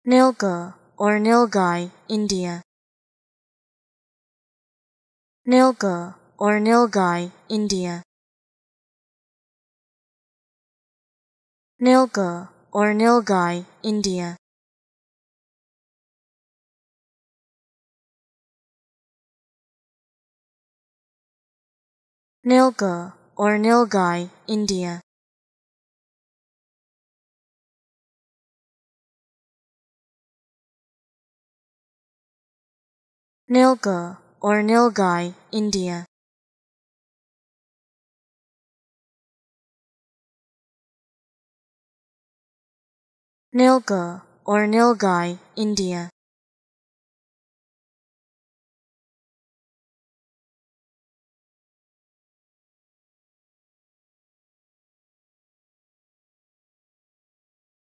Nilgai or Nilgai, India. Nilgai or Nilgai, India. Nilgai or Nilgai, India. Nilgai or Nilgai, India. Nilgai or Nilgai, India. Nilgai or Nilgai, India.